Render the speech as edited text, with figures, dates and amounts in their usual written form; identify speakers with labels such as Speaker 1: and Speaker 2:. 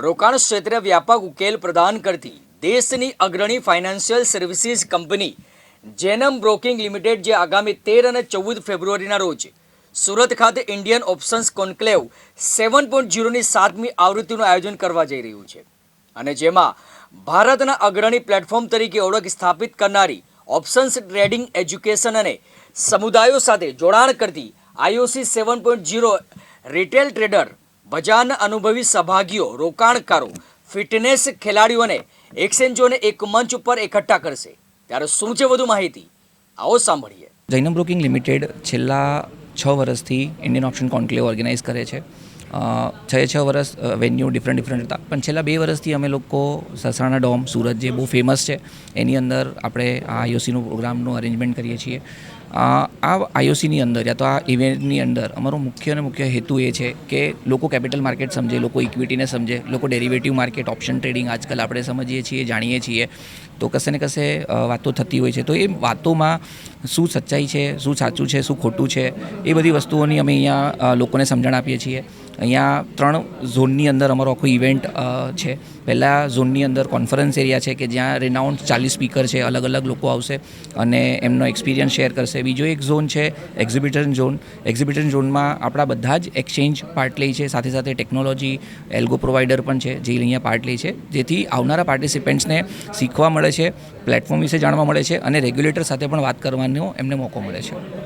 Speaker 1: રોકાણ ક્ષેત્રે વ્યાપક ઉકેલ પ્રદાન કરતી દેશની અગ્રણી financial services company Jainam broking limited જે આગામી 13 અને 14 ફેબ્રુઆરીના રોજ સુરત ખાતે ઇન્ડિયન ઓપ્શન્સ કોન્ક્લેવ 7.0ની 7મી આવૃત્તિનું આયોજન કરવા જઈ રહ્યું છે અને જેમાં ભારતના અગ્રણી પ્લેટફોર્મ તરીકે ઓળખ સ્થાપિત કરનારી ઓપ્શન્સ ટ્રેડિંગ એજ્યુકેશન અને સમુદાયો સાથે જોડાણ કરતી આઈઓસી 7.0 રિટેલ ટ્રેડર, બજારના અનુભવી સહભાગીઓ, રોકાણકારો, ફિટનેસ ખેલાડીઓને એક્સચેન્જોને એક મંચ ઉપર એકઠા કરશે. ત્યારે શું છે વધુ માહિતી, આવો સાંભળીએ.
Speaker 2: જૈનમ બ્રોકિંગ લિમિટેડ છેલ્લા 6 વર્ષથી ઇન્ડિયન ઓપ્શન કોન્ક્લેવ ઓર્ગેનાઇઝ કરે છે. 6 વર્ષ વેન્યુ ડિફરન્ટ હતા, પણ છેલ્લા 2 વર્ષથી અમે લોકો સસાણા ડોમ સુરત જે બહુ ફેમસ છે એની અંદર આપણે આ આઈઓસીનું પ્રોગ્રામનું અરેન્જમેન્ટ કરીએ છીએ. આ આઈઓસીની અંદર યા તો આ ઇવેન્ટની અંદર અમારો મુખ્ય હેતુ એ છે કે લોકો કેપિટલ માર્કેટ સમજે, લોકો ઇક્વિટીને સમજે, લોકો ડેરિવેટિવ માર્કેટ, ઓપ્શન ટ્રેડિંગ આજકાલ આપણે સમજીએ છીએ, જાણીએ છીએ, તો કશે ને કશે વાતો થતી હોય છે. તો એ વાતોમાં શું સચ્ચાઈ છે, શું સાચું છે, શું ખોટું છે, એ બધી વસ્તુઓની અમે અહીંયા લોકોને સમજણ આપીએ છીએ. અહીંયા 3 ઝોનની અંદર અમારો આખો ઇવેન્ટ છે. પહેલાં ઝોનની અંદર કોન્ફરન્સ એરિયા છે કે જ્યાં રિનાઉન્ડ 40 સ્પીકર છે, અલગ લોકો આવશે અને એમનો એક્સપિરિયન્સ શેર કરશે. બીજો એક ઝોન છે એક્ઝિબિશન ઝોન. એક્ઝિબિશન ઝોનમાં આપણા બધા જ એક્સચેન્જ પાર્ટ લે છે, સાથે ટેકનોલોજી એલ્ગો પ્રોવાઈડર પણ છે જે અહીંયા પાર્ટ લે છે, જેથી આવનારા પાર્ટિસિપન્ટ્સને શીખવા મળે છે, પ્લેટફોર્મ વિશે જાણવા મળે છે અને રેગ્યુલેટર સાથે પણ વાત કરવાનો એમને મોકો મળે છે.